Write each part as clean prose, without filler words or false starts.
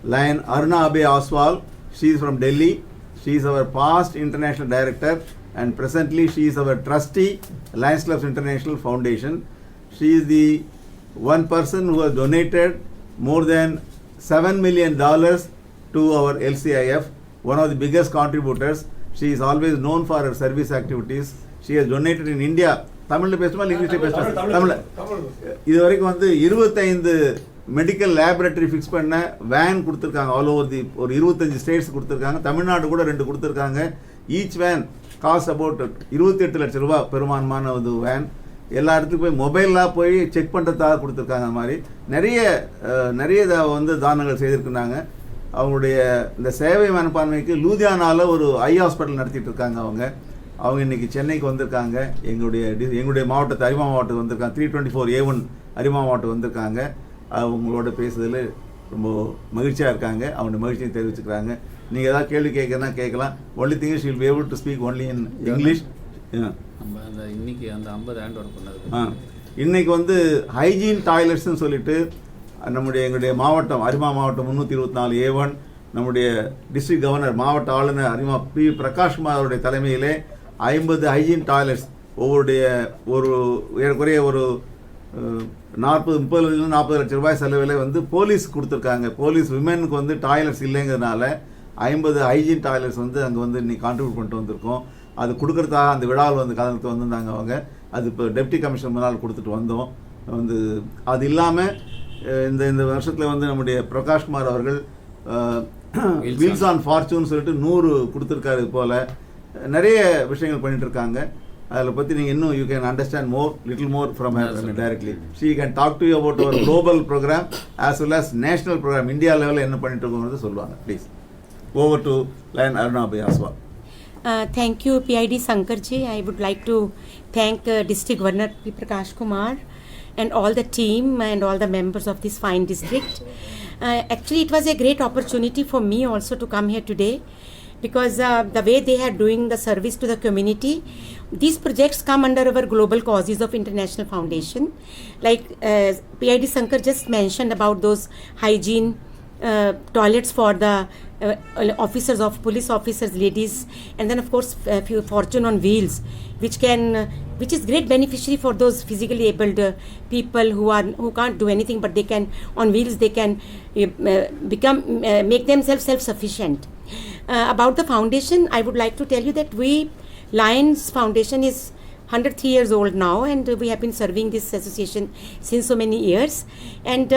Lion Aruna Abe Oswal. She is from Delhi. She is our past international director and presently she is our trustee, Lions Clubs International Foundation. She is the one person who has donated more than $7 million to our LCIF, one of the biggest contributors. She is always known for her service activities. She has donated in India. தமிழில் பேசுமா இங்கிலீஷில் பேசுமா? தமிழ். இது வரைக்கும் வந்து 25 medical laboratory fix பண்ண van கொடுத்துருக்காங்க. All over the ஒரு 25 ஸ்டேட்ஸ் கொடுத்துருக்காங்க. தமிழ்நாடு கூட 2 கொடுத்துருக்காங்க. ஈச் வேன் காஸ்ட் அபவுட் 28 லட்சம் ரூபாய் பெருமானமான ஒரு வேன். எல்லா இடத்துக்கும் போய் மொபைலாக போய் செக் பண்ணுறதுக்காக கொடுத்துருக்காங்க. அந்த மாதிரி நிறைய வந்து தானங்கள் செய்திருக்கிறாங்க. அவங்களுடைய இந்த சேவை மனப்பான்மைக்கு லூதியானாவில் ஒரு ஐ ஹாஸ்பிட்டல் நடத்திட்டு இருக்காங்க. அவங்க இன்றைக்கி சென்னைக்கு வந்திருக்காங்க. எங்களுடைய மாவட்டத்தை அரிமா மாவட்டம் வந்திருக்காங்க. 324A1 அரிமா மாவட்டம் வந்திருக்காங்க. அவங்களோட பேசுறதுல ரொம்ப மகிழ்ச்சியாக இருக்காங்க. அவங்களோட மகிழ்ச்சியை தெரிவிச்சுக்கிறாங்க. நீங்கள் ஏதாவது கேள்வி கேட்கறதுனா கேட்கலாம். Only thing she'll be able to speak only in English. இன்னைக்கு அந்த 50 ஹேண்ட் ஓவர் பண்ணது. இன்னைக்கு வந்து ஹைஜீன் டாய்லெட்ஸ்னு சொல்லிட்டு எங்களுடைய மாவட்டம் அரிமா மாவட்டம் 324A1 நம்முடைய டிஸ்ட்ரிக்ட் கவர்னர் மாவட்ட ஆளுநர் அரிமா பி பிரகாஷ்குமார் அவருடைய தலைமையிலே 50 ஹைஜீன் டாய்லெட்ஸ் ஒரு ஏறக்குறைய ஒரு 30-40 லட்சம் ரூபாய் செலவில் வந்து போலீஸ் கொடுத்துருக்காங்க. போலீஸ் விமெனுக்கு வந்து டாய்லெட்ஸ் இல்லைங்கிறதுனால 50 ஹைஜீன் டாய்லெட்ஸ் வந்து அங்கே வந்து இன்னைக்கு கான்ட்ரிபியூட் பண்ணிட்டு வந்திருக்கோம். அது கொடுக்குறதுக்காக அந்த விழாவில் வந்து கலந்துட்டு வந்திருந்தாங்க அவங்க. அது இப்போ டெப்டி கமிஷனர் முன்னால் கொடுத்துட்டு வந்தோம். வந்து அது இல்லாமல் இந்த வருஷத்தில் வந்து நம்முடைய பிரகாஷ்குமார் அவர்கள் வீல்ஸ் ஆன் ஃபார்ச்சூன் சொல்லிட்டு 100 கொடுத்துருக்காரு. போல் நிறைய விஷயங்கள் பண்ணிட்டு இருக்காங்க. அதில் பற்றி நீங்கள் இன்னும் you can understand little more from her directly. She can talk to you about our global program as well as national program. India லெவலில் என்ன பண்ணிட்டு இருக்கோங்கிறது சொல்லுவாங்க. Please over to line Aruna Abhay Oswal. Thank you, PID Sankarji. I would like to thank District Governor P. Prakash Kumar and all the team and all the members of this fine district. Actually, it was a great opportunity for me also to come here today because the way they are doing the service to the community, these projects come under our global causes of International Foundation. Like PID Sankar just mentioned about those hygiene toilets for the officers of police officers, ladies, and then of course few Fortune on Wheels, which is great beneficiary for those physically abled people who can't do anything, but they can on wheels they can make themselves self-sufficient. About the foundation, I would like to tell you that Lions Foundation is 103 years old now, and we have been serving this association since so many years, and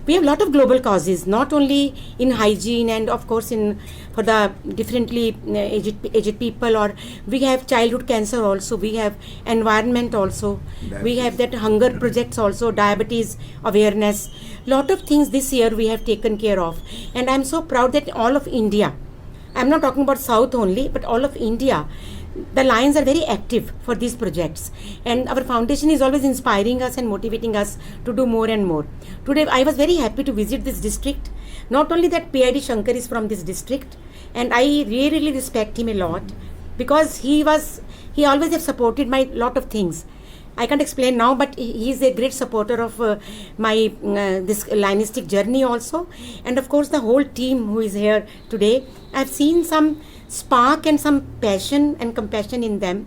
we have a lot of global causes, not only in hygiene and of course for the differently aged people, or we have childhood cancer also, we have environment also, we have that hunger projects also, diabetes awareness, lot of things this year we have taken care of. And I am so proud that all of India, I am not talking about South only, but all of India, the Lions are very active for these projects, and our foundation is always inspiring us and motivating us to do more and more. Today I was very happy to visit this district. Not only that PID Shankar is from this district, and I really respect him a lot because he always have supported my lot of things. I can't explain now, but he is a great supporter of my this Lionistic journey also, and of course the whole team who is here today. I've seen some spark and some passion and compassion in them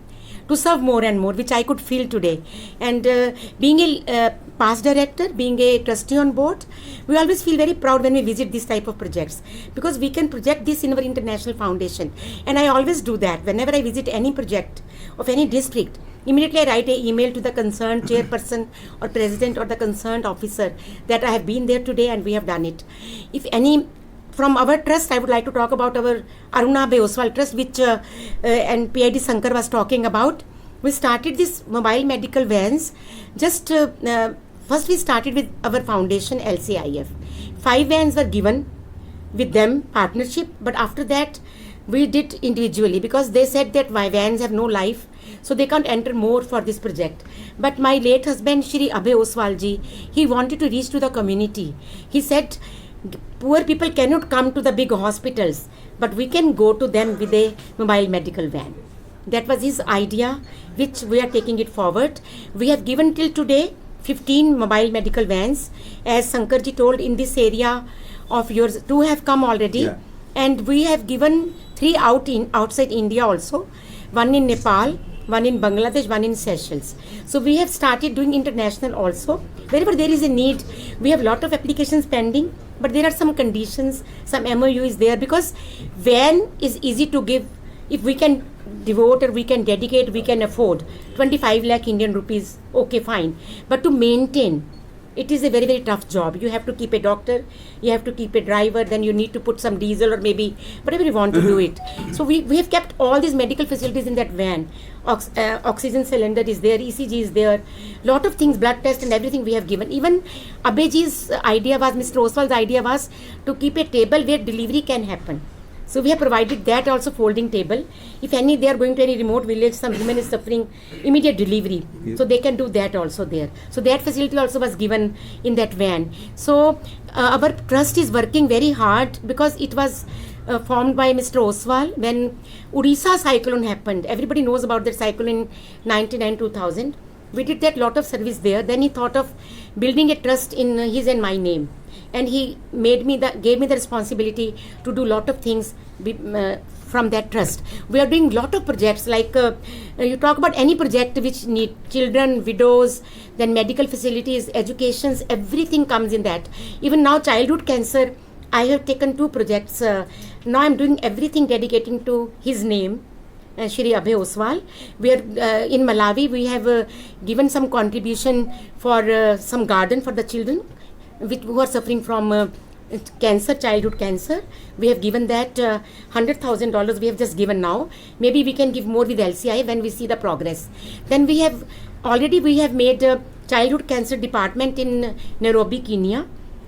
to serve more and more, which I could feel today. And being a past director, being a trustee on board, we always feel very proud when we visit this type of projects because we can project this in our international foundation. And I always do that whenever I visit any project of any district. Immediately I write an email to the concerned chairperson or president or the concerned officer that I have been there today and we have done it. If any from our trust, I would like to talk about our Aruna Abe Oswal Trust, which and PID Sankar was talking about. We started this mobile medical vans. First we started with our foundation LCIF. 5 vans were given with them partnership, but after that we did individually because they said that my vans have no life, so they can't enter more for this project. But my late husband Shri Abe Oswal ji, he wanted to reach to the community. He said poor people cannot come to the big hospitals, but we can go to them with a mobile medical van. That was his idea, which we are taking it forward. We have given till today 15 mobile medical vans. As Sankarji told, in this area of yours. 2 have come already. Yeah. And we have given 3 outside India also. 1 in Nepal, 1 in Bangladesh, 1 in Seychelles. So we have started doing international also. Wherever there is a need, we have lot of applications pending, but there are some conditions, some MOU is there, because van is easy to give. If we can devote or we can dedicate, we can afford 25 lakh Indian rupees, okay, fine. But to maintain, it is a very, very tough job. You have to keep a doctor, you have to keep a driver, then you need to put some diesel or maybe whatever you want to do it. So we have kept all these medical facilities in that van. Oxygen cylinder is there, ECG is there, lot of things, blood test and everything we have given. Even Abhayji's idea was, Mr. Oswal's idea was to keep a table where delivery can happen. So we have provided that also, folding table. If they are going to any remote village, some woman is suffering immediate delivery, so they can do that also there. So that facility also was given in that van. So our trust is working very hard, because it was formed by Mr. Oswal when Odisha cyclone happened. Everybody knows about that cyclone in 99-2000. We did that lot of service there. Then he thought of building a trust in his and my name. And he gave me the responsibility to do lot of things from that trust. We are doing lot of projects, like you talk about any project which need children, widows, then medical facilities, educations, everything comes in that. Even now childhood cancer, I have taken 2 projects. Now I am doing everything dedicating to his name. Shri Abhay Oswal. We are in Malawi. We have given some contribution for some garden for the children who are suffering from cancer, childhood cancer. We have given that $100,000 we have just given now. Maybe we can give more with LCI when we see the progress. Then we have made a childhood cancer department in Nairobi, Kenya,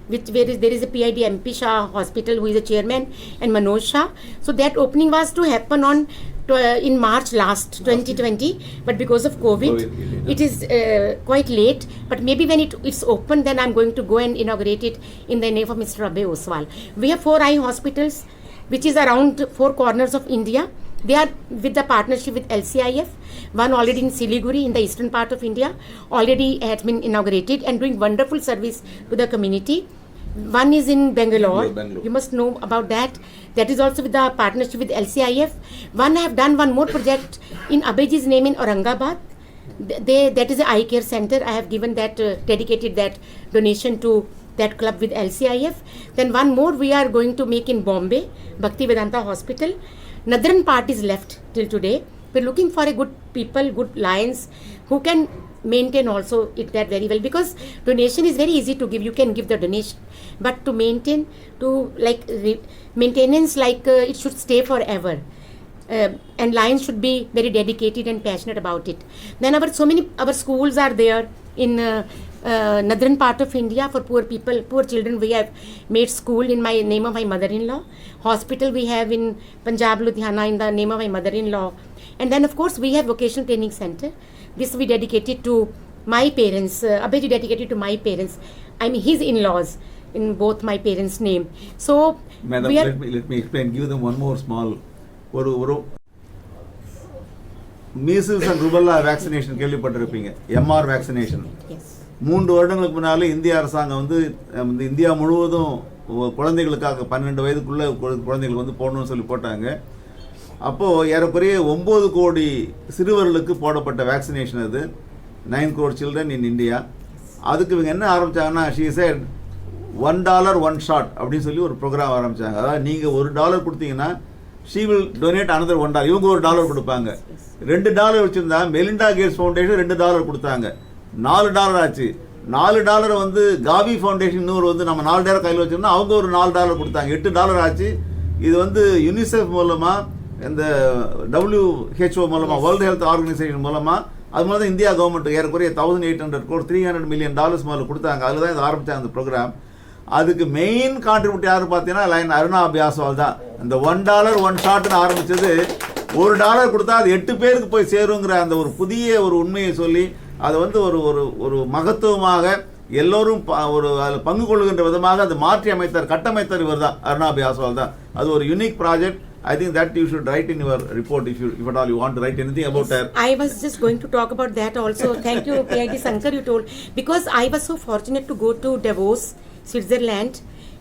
where there is a PID MP Shah Hospital, who is a chairman, and Manoj Shah. So that opening was to happen in March last 2020, but because of COVID, it is quite late. But maybe when it's open, then I'm going to go and inaugurate it in the name of Mr. Abhay Oswal. We have 4 eye hospitals, which is around 4 corners of India. They are with the partnership with LCIF. One already in Siliguri in the eastern part of India, already has been inaugurated and doing wonderful service to the community. One is in Bangalore. You must know about that. That is also with the partnership with LCIF. I have done one more project in Abhayji's name in Aurangabad. That is an eye care center. I have given that, dedicated that donation to that club with LCIF. Then one more we are going to make in Bombay, Bhakti Vedanta Hospital. Northern part is left till today. We're looking for a good people, good lions who can maintain also it that very well, because donation is very easy to give. You can give the donation, but to maintain, maintenance, it should stay forever. And lions should be very dedicated and passionate about it. Then our schools are there in northern part of India for poor people, poor children. We have made school in my name of my mother-in-law. Hospital we have in Punjab, Ludhiana in the name of my mother-in-law. And then of course we have vocational training center. This we dedicated to my parents. Abhayji dedicated to my parents. I mean his in-laws in both my parents' name. So Madam, let me explain. Give them one more small. Measles and rubella vaccination கேள்விப்பட்டிருப்பீங்க. MR vaccination. Yes. 3 வருடங்களுக்கு முன்னால இந்திய அரசாங்கம் வந்து India முழுவதும் குழந்தைகளுக்காக 12 வயதுக்குள்ள குழந்தைகளுக்கு வந்து போடணும்னு சொல்லி போட்டாங்க. அப்போ ஏறக்குறைய 9 கோடி சிறுவர்களுக்கு போடப்பட்ட வேக்சினேஷன் அது. 9 crore children in India. அதுக்கு இவங்க என்ன ஆரம்பிச்சாங்கன்னா, she said $1 1 shot அப்படின்னு சொல்லி ஒரு ப்ரோக்ராம் ஆரம்பிச்சாங்க. அதாவது நீங்க $1 கொடுத்தீங்கன்னா she will donate another $1. இவங்க $1 கொடுப்பாங்க. $2 வச்சிருந்தா மெலிண்டா கேட்ஸ் ஃபவுண்டேஷன் $2 கொடுத்தாங்க. $4 ஆச்சு. $4 வந்து காவி ஃபவுண்டேஷன் இன்னொரு வந்து நம்ம $4 கையில் வச்சிருந்தா அவங்க ஒரு $4 கொடுத்தாங்க. $8 ஆச்சு. இது வந்து யுனிசெஃப் மூலமா, இந்த WHO மூலமா, வேர்ல்டு ஹெல்த் ஆர்கனைசேஷன் மூலமா, அது மாதிரி தான் இந்தியா கவர்மெண்ட் ஏறக்குறைய 1800 crore $300 million மேலே கொடுத்தாங்க. அதில் தான் இது ஆரம்பித்தாங்க அந்த ப்ரோக்ராம். அதுக்கு மெயின் கான்ட்ரிபியூட் யார் பார்த்தீங்கன்னா லைன் அருணா அபியாஸ்வால் தான். இந்த $1 1 ஷாட்னு ஆரம்பித்தது, $1 கொடுத்தா அது 8 பேருக்கு போய் சேருங்கிற அந்த ஒரு புதிய ஒரு உண்மையை சொல்லி அதை வந்து ஒரு மகத்துவமாக எல்லோரும் அதில் பங்கு கொள்ளுகின்ற விதமாக அது மாற்றி அமைத்தார், கட்டமைத்தார் இவர் தான், அருணா அபியாஸ்வால் தான். அது ஒரு unique project. I think that you should write in your report if at all you want to write anything about her. I was just going to talk about that also. Thank you, PID Sankar, you told. Because I was so fortunate to go to Davos, Switzerland,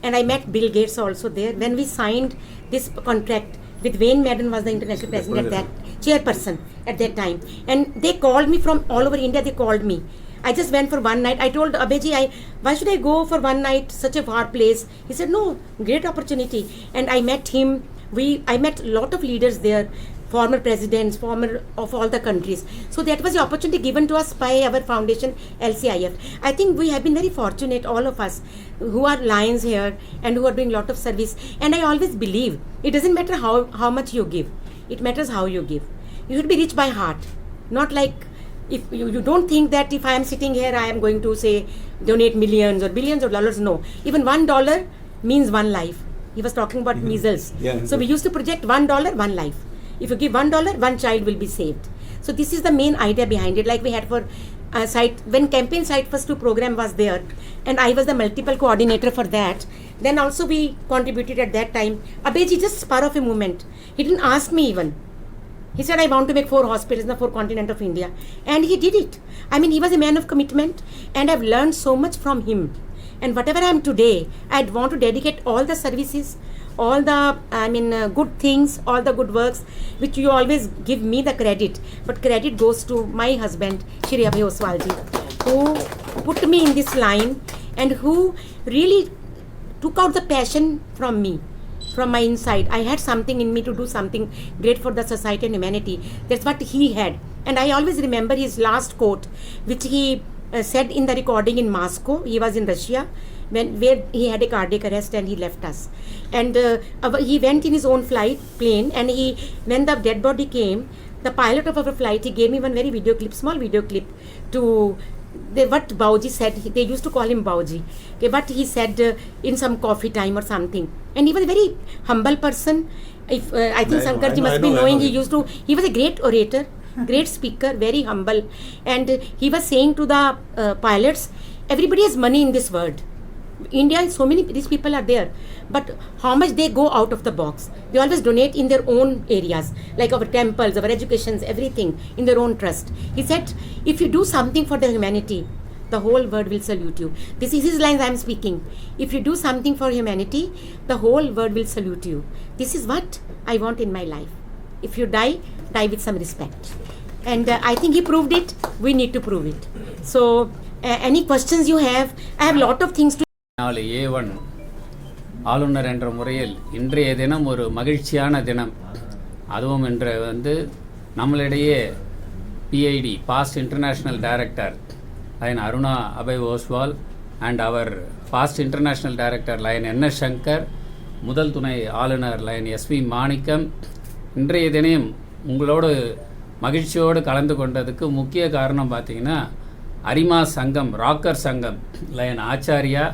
and I met Bill Gates also there. When we signed this contract with Wayne Madden was the international president at that, chairperson at that time. And they called me from all over India, they called me. I just went for one night. I told Abhayji, why should I go for one night, such a far place? He said, no, great opportunity. And I met him. I met a lot of leaders there, former presidents, former of all the countries. So that was the opportunity given to us by our foundation, LCIF. I think we have been very fortunate, all of us who are lions here and who are doing a lot of service. And I always believe it doesn't matter how much you give. It matters how you give. You should be rich by heart, not like, if you don't think that if I am sitting here, I am going to say donate millions or billions of dollars. No, even $1 means one life. He was talking about measles. Yeah, so we used to project $1, one life. If you give $1, one child will be saved. So this is the main idea behind it. Like we had for site, when campaign Site First 2 program was there, and I was the multiple coordinator for that. Then also we contributed at that time. Abhayji, just spur of a moment. He didn't ask me even. He said, I want to make 4 hospitals in the 4 continents of India. And he did it. I mean, he was a man of commitment, and I've learned so much from him. And whatever I am today, I'd want to dedicate all the services, all the, good things, all the good works, which you always give me the credit. But credit goes to my husband, Shri Abhay Oswalji, who put me in this line and who really took out the passion from me. From my inside, I had something in me to do something great for the society and humanity. That's what he had. And I always remember his last quote, which he said in the recording in Moscow. He was in Russia, where he had a cardiac arrest and he left us. And he went in his own plane, and when the dead body came, the pilot of our flight, he gave me one very small video clip to what Bauji said. They used to call him Bauji. Okay, what he said in some coffee time or something. And he was a very humble person. I think Sankarji must be knowing. He was a great orator, great speaker, very humble. And he was saying to the pilots, everybody has money in this world. India, so many rich people are there, but how much they go out of the box? They always donate in their own areas, like our temples, our educations, everything in their own trust. He said, if you do something for the humanity, the whole world will salute you. This is his lines I am speaking. If you do something for humanity, the whole world will salute you. This is what I want in my life. If you die with some respect. And I think he proved it. We need to prove it. So any questions you have? I have a lot of things to. A1 ஆளுநர் என்ற முறையில் இன்றைய தினம் ஒரு மகிழ்ச்சியான தினம். அதுவும் இன்று நம்மளிடையே PID past international director lion Aruna Abhay Oswal and அவர் past international director lion NS Shankar, முதல் துணை ஆளுநர் லைன் SV மாணிக்கம் இன்றைய தினம் உங்களோடு மகிழ்ச்சியோடு கலந்து கொண்டதுக்கு முக்கிய காரணம் பார்த்தீங்கன்னா அரிமா சங்கம், ராக்கர் சங்கம் லைன் ஆச்சாரியா.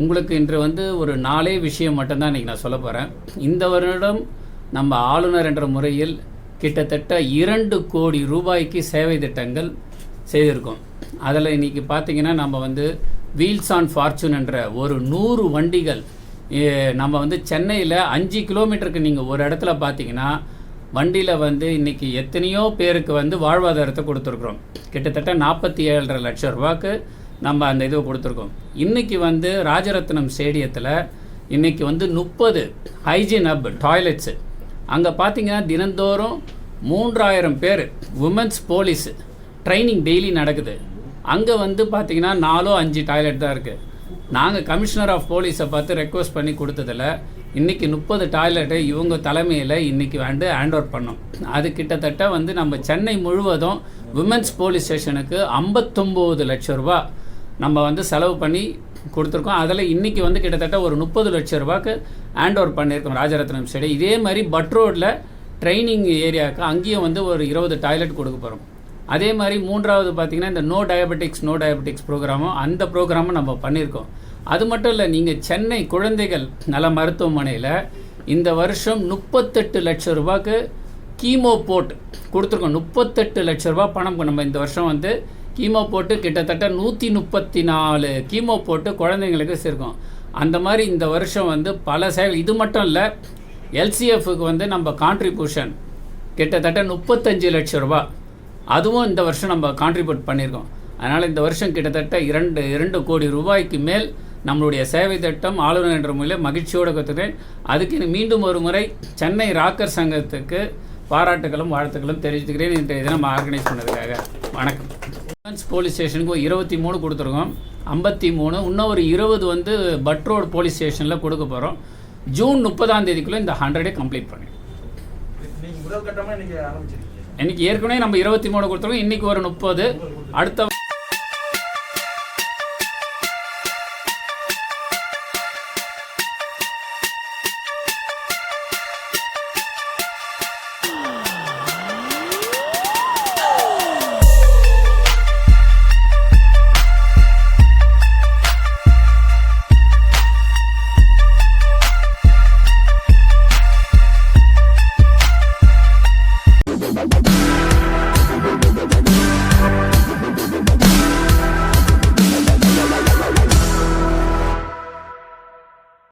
உங்களுக்கு இன்று ஒரு 4 விஷயம் மட்டும்தான் இன்றைக்கி நான் சொல்ல போகிறேன். இந்த வருடம் நம்ம ஆளுநர் என்ற முறையில் கிட்டத்தட்ட 2 கோடி ரூபாய்க்கு சேவை திட்டங்கள் செய்திருக்கோம். அதில் இன்றைக்கி பார்த்திங்கன்னா நம்ம வீல்ஸ் ஆன் ஃபார்ச்சூன் என்ற ஒரு 100 வண்டிகள் நம்ம சென்னையில் 5 கிலோமீட்டருக்கு நீங்கள் ஒரு இடத்துல பார்த்தீங்கன்னா வண்டியில் இன்றைக்கி எத்தனையோ பேருக்கு வாழ்வாதாரத்தை கொடுத்துருக்குறோம். கிட்டத்தட்ட 47.5 லட்சம் ரூபாய்க்கு நம்ம அந்த இதை கொடுத்துருக்கோம். இன்றைக்கி ராஜரத்னம் ஸ்டேடியத்தில் இன்றைக்கி 30 ஹைஜீன் ஹப் டாய்லெட்ஸு. அங்கே பார்த்திங்கன்னா தினந்தோறும் 3000 பேர் உமன்ஸ் போலீஸ் ட்ரைனிங் டெய்லி நடக்குது. அங்கே பார்த்திங்கன்னா 4-5 டாய்லெட் தான் இருக்குது. நாங்கள் கமிஷனர் ஆஃப் போலீஸை பார்த்து ரெக்வஸ்ட் பண்ணி கொடுத்ததில் இன்றைக்கி 30 டாய்லெட்டு இவங்க தலைமையில் இன்றைக்கி ஹேண்ட் ஓவர் பண்ணோம். அது கிட்டத்தட்ட நம்ம சென்னை முழுவதும் விமென்ஸ் போலீஸ் ஸ்டேஷனுக்கு 59 லட்சம் ரூபா நம்ம செலவு பண்ணி கொடுத்துருக்கோம். அதில் இன்றைக்கி கிட்டத்தட்ட ஒரு 30 லட்சம் ரூபாய்க்கு ஹேண்ட் ஓவர் பண்ணியிருக்கோம் ராஜரத்னம் ஸ்டேடியம். இதே மாதிரி பட் ரோடில் ட்ரைனிங் ஏரியாவுக்கு அங்கேயும் ஒரு 20 டாய்லெட் கொடுக்க போகிறோம். அதே மாதிரி 3வது பார்த்திங்கன்னா இந்த நோ டயபெட்டிக்ஸ் ப்ரோக்ராமும், அந்த ப்ரோக்ராமும் நம்ம பண்ணியிருக்கோம். அது மட்டும் இல்லை, நீங்கள் சென்னை குழந்தைகள் நல மருத்துவமனையில் இந்த வருஷம் 38 லட்சம் ரூபாய்க்கு கீமோ போட்டு கொடுத்துருக்கோம். 38 லட்ச ரூபா பணம் நம்ம இந்த வருஷம் கீமோ போட்டு கிட்டத்தட்ட 134 கீமோ போட்டு குழந்தைங்களுக்கு சேர்க்கும். அந்த மாதிரி இந்த வருஷம் பல செயல். இது மட்டும் இல்லை, LCFக்கு நம்ம கான்ட்ரிபியூஷன் கிட்டத்தட்ட 35 லட்சம் ரூபா, அதுவும் இந்த வருஷம் நம்ம கான்ட்ரிபியூட் பண்ணியிருக்கோம். அதனால் இந்த வருஷம் கிட்டத்தட்ட 2 கோடி ரூபாய்க்கு மேல் நம்மளுடைய சேவை திட்டம் ஆளுநர் என்ற முறையில் மகிழ்ச்சியோடு கற்றுக்கிறேன். அதுக்கு மீண்டும் ஒரு முறை சென்னை ராக்கர் சங்கத்துக்கு பாராட்டுகளும் வாழ்த்துக்களும் தெரிவித்துக்கிறேன். இன்றைய தினம் ஆர்கனைஸ் பண்ணதுக்காக வணக்கம். போலீஸ் ஸ்டேஷனுக்கு 23 கொடுத்துருக்கோம், 53 இன்னும் ஒரு 20 வந்து பட் ரோடு போலீஸ் ஸ்டேஷனில் கொடுக்க போகிறோம். ஜூன் 30ஆம் தேதிக்குள்ளே இந்த 100 கம்ப்ளீட் பண்ணி இன்னைக்கு ஏற்கனவே நம்ம 23 கொடுத்துருக்கோம். இன்றைக்கி ஒரு 30, அடுத்த